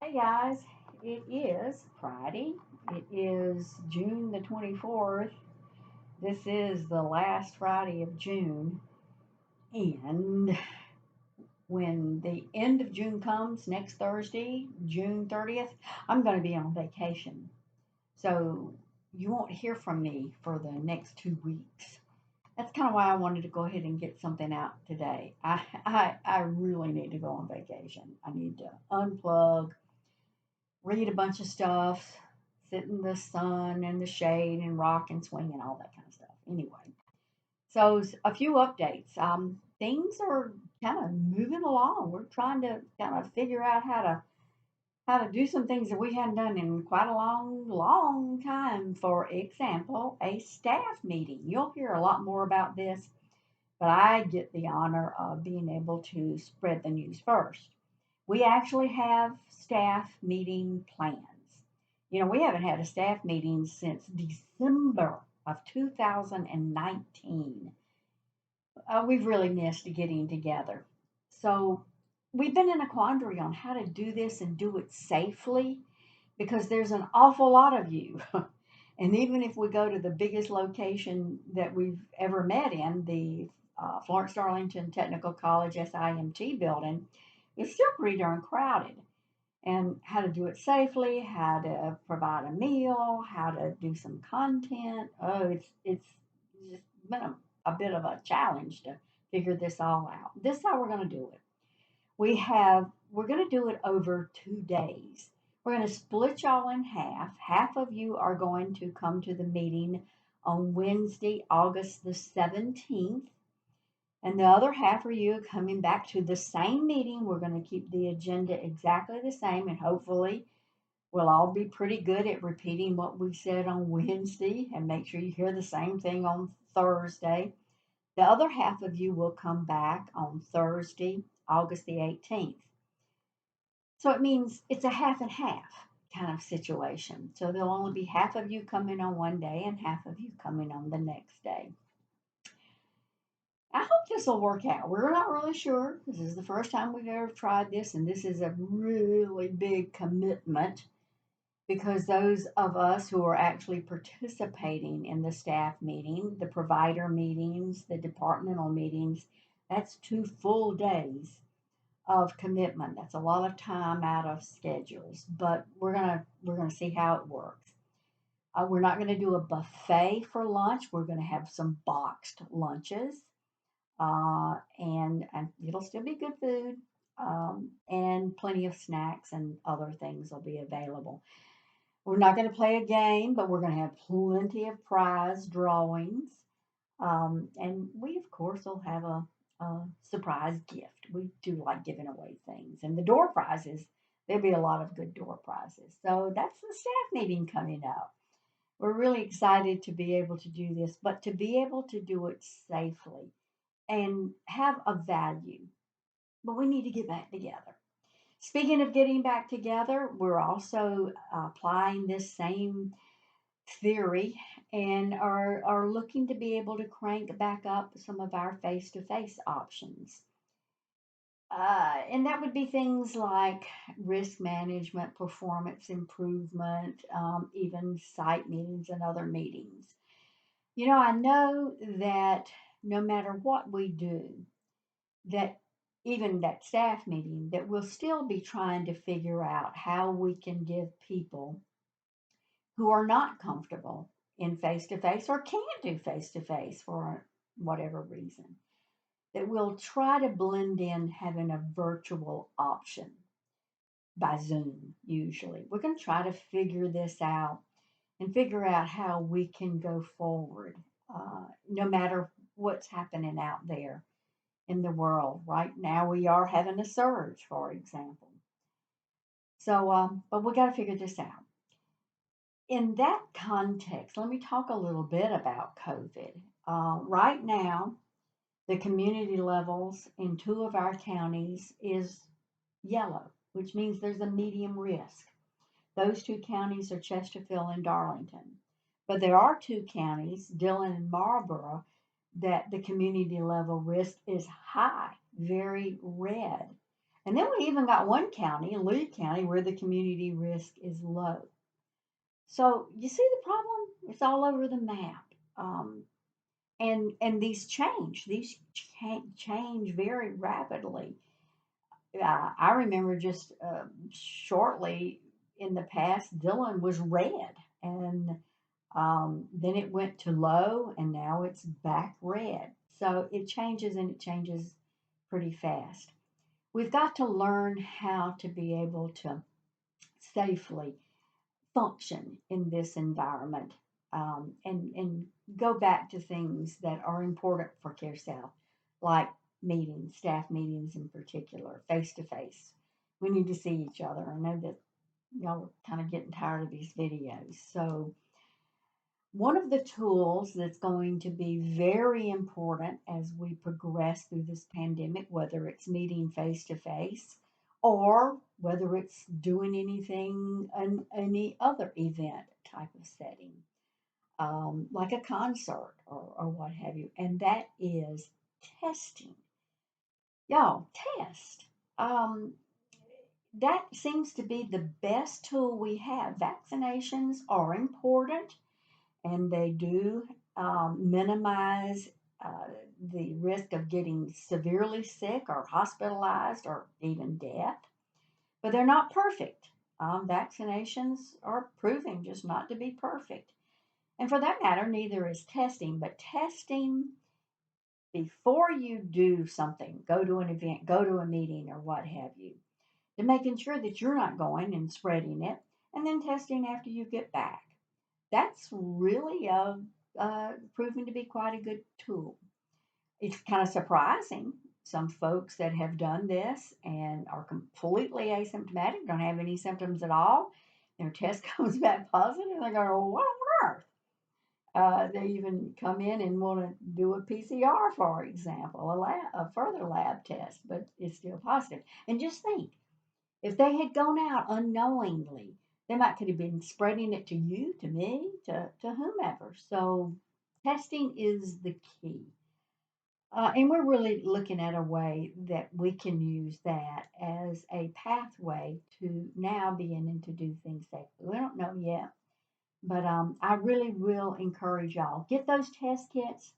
Hey guys, it is Friday. It is June the 24th. This is the last Friday of June. And when the end of June comes next Thursday, June 30th, I'm going to be on vacation. So you won't hear from me for the next 2 weeks. That's kind of why I wanted to go ahead and get something out today. I really need to go on vacation. I need to unplug, read a bunch of stuff, sit in the sun and the shade and rock and swing and all that kind of stuff. Anyway, so a few updates. Things are kind of moving along. We're trying to kind of figure out how to do some things that we hadn't done in quite a long time. For example, a staff meeting. You'll hear a lot more about this, but I get the honor of being able to spread the news first. We actually have staff meeting plans. We haven't had a staff meeting since December of 2019. We've really missed getting together. So we've been in a quandary on how to do this and do it safely because there's an awful lot of you. And even if we go to the biggest location that we've ever met in, the Florence Darlington Technical College SIMT building, it's still pretty darn crowded. And how to do it safely, how to provide a meal, how to do some content. Oh, it's just been a bit of a challenge to figure this all out. This is how we're going to do it. We're going to do it over 2 days. We're going to split y'all in half. Half of you are going to come to the meeting on Wednesday, August the 17th. And the other half of you coming back to the same meeting. We're going to keep the agenda exactly the same, and hopefully we'll all be pretty good at repeating what we said on Wednesday and make sure you hear the same thing on Thursday. The other half of you will come back on Thursday, August the 18th. So it means it's a half and half kind of situation. So there'll only be half of you coming on one day and half of you coming on the next day. I hope this will work out. We're not really sure. This is the first time we've ever tried this, and this is a really big commitment because those of us who are actually participating in the staff meeting, the provider meetings, the departmental meetings, that's 2 full days of commitment. That's a lot of time out of schedules, but we're gonna see how it works. We're not going to do a buffet for lunch. We're going to have some boxed lunches, and it'll still be good food, and plenty of snacks and other things will be available. We're not going to play a game, but we're going to have plenty of prize drawings. And we, of course, will have a surprise gift. We do like giving away things. And the door prizes, there'll be a lot of good door prizes. So that's the staff meeting coming up. We're really excited to be able to do this, but to be able to do it safely and have a value. But we need to get back together. Speaking of getting back together, we're also applying this same theory and are looking to be able to crank back up some of our face to face options. And that would be things like risk management, performance improvement, even site meetings and other meetings. I know that no matter what we do, that even that staff meeting, that we'll still be trying to figure out how we can give people who are not comfortable in face to face or can't do face to face for whatever reason, that we'll try to blend in having a virtual option by Zoom, usually. We're going to try to figure this out and figure out how we can go forward, no matter what's happening out there in the world. Right now, we are having a surge, for example. So, but we got to figure this out. In that context, let me talk a little bit about COVID. Right now, the community levels in two of our counties is yellow, which means there's a medium risk. Those two counties are Chesterfield and Darlington. But there are two counties, Dillon and Marlboro, that the community level risk is high, very red. And then we even got one county in Lee County where the community risk is low. So you see the problem? It's all over the map. Um, and these change very rapidly. I remember just shortly in the past, Dillon was red, and then it went to low, and now it's back red. So it changes and it changes pretty fast. We've got to learn how to be able to safely function in this environment, and go back to things that are important for CareSouth, like meetings, staff meetings in particular, face to face. We need to see each other. I know that y'all are kind of getting tired of these videos. So, one of the tools that's going to be very important as we progress through this pandemic, whether it's meeting face to face or whether it's doing anything in any other event type of setting, like a concert or what have you, and that is testing. Y'all, test. Um, that seems to be the best tool we have. Vaccinations are important and they do minimize the risk of getting severely sick or hospitalized or even death, but they're not perfect. Vaccinations are proving just not to be perfect. And for that matter, neither is testing, but testing before you do something, go to an event, go to a meeting, or what have you, to making sure that you're not going and spreading it, and then testing after you get back. That's really proven to be quite a good tool. It's kind of surprising. Some folks that have done this and are completely asymptomatic, don't have any symptoms at all, their test comes back positive, and they go, "Oh, what on earth?" They even come in and want to do a PCR, for example, a further lab test, but it's still positive. And just think, if they had gone out unknowingly, they might could have been spreading it to you, to me, to whomever. So testing is the key. And we're really looking at a way that we can use that as a pathway to now beginning to do things safely. We don't know yet, but I really will encourage y'all, get those test kits,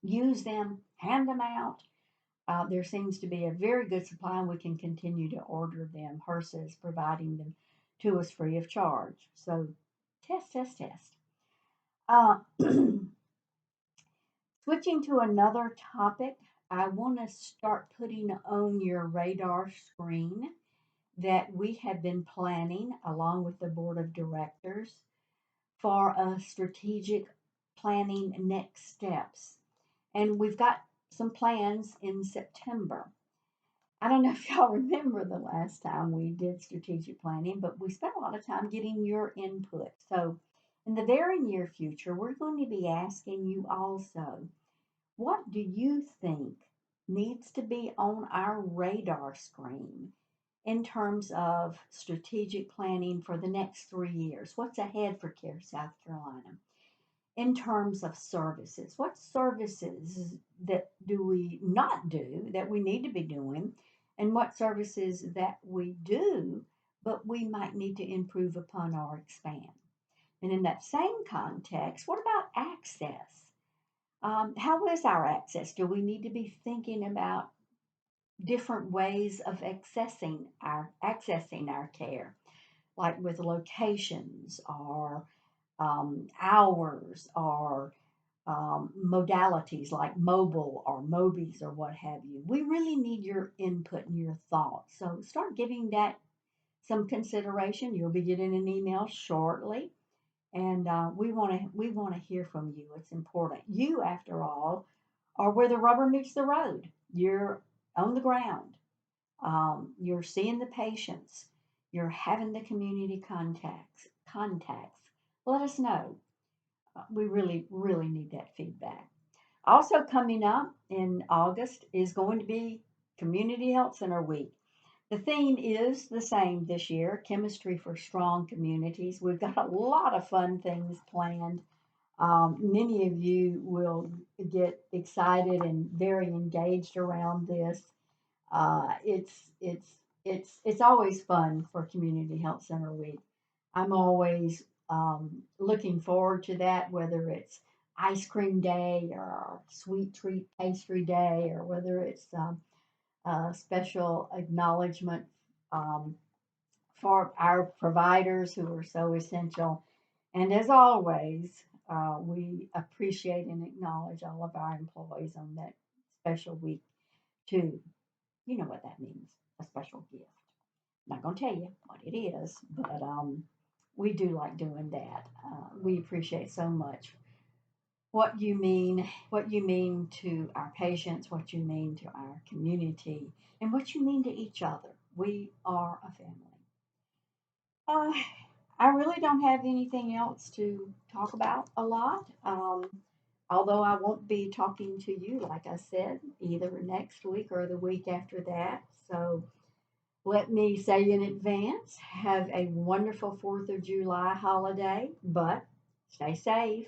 use them, hand them out. There seems to be a very good supply, and we can continue to order them. HRSA is providing them to us free of charge. So test, test, test. Uh, Switching to another topic, I want to start putting on your radar screen that we have been planning along with the board of directors for a strategic planning next steps. And we've got some plans in September. I don't know if y'all remember the last time we did strategic planning, but we spent a lot of time getting your input. So, in the very near future, we're going to be asking you also, what do you think needs to be on our radar screen in terms of strategic planning for the next 3 years? What's ahead for CARE South Carolina? In terms of services, what services that do we not do that we need to be doing, and what services that we do but we might need to improve upon or expand? And in that same context, what about access? How is our access? Do we need to be thinking about different ways of accessing our care, like with locations or hours or modalities like mobile or mobies or what have you? We really need your input and your thoughts. So start giving that some consideration. You'll be getting an email shortly, and we want to hear from you. It's important. You, after all, are where the rubber meets the road. You're on the ground. You're seeing the patients. You're having the community contacts. Let us know. We really, really need that feedback. Also, coming up in August is going to be Community Health Center Week. The theme is the same this year, Chemistry for Strong Communities. We've got a lot of fun things planned. Many of you will get excited and very engaged around this. It's always fun for Community Health Center Week. I'm always looking forward to that, whether it's ice cream day or sweet treat pastry day, or whether it's a special acknowledgement um, for our providers who are so essential. And as always, we appreciate and acknowledge all of our employees on that special week too. You know what that means, a special gift. I'm not going to tell you what it is, but we do like doing that. We appreciate so much what you mean to our patients, what you mean to our community, and what you mean to each other. We are a family. Uh, I really don't have anything else to talk about a lot. Although I won't be talking to you, like I said, either next week or the week after that. So let me say in advance, have a wonderful 4th of July holiday, but stay safe.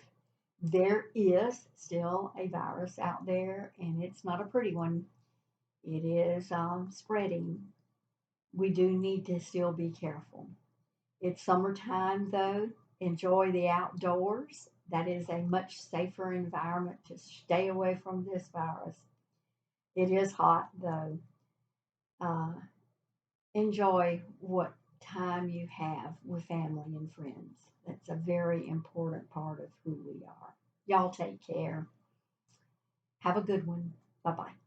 There is still a virus out there, and it's not a pretty one. It is spreading. We do need to still be careful. It's summertime, though. Enjoy the outdoors. That is a much safer environment to stay away from this virus. It is hot, though. Uh, Enjoy what time you have with family and friends. That's a very important part of who we are. Y'all take care. Have a good one. Bye bye.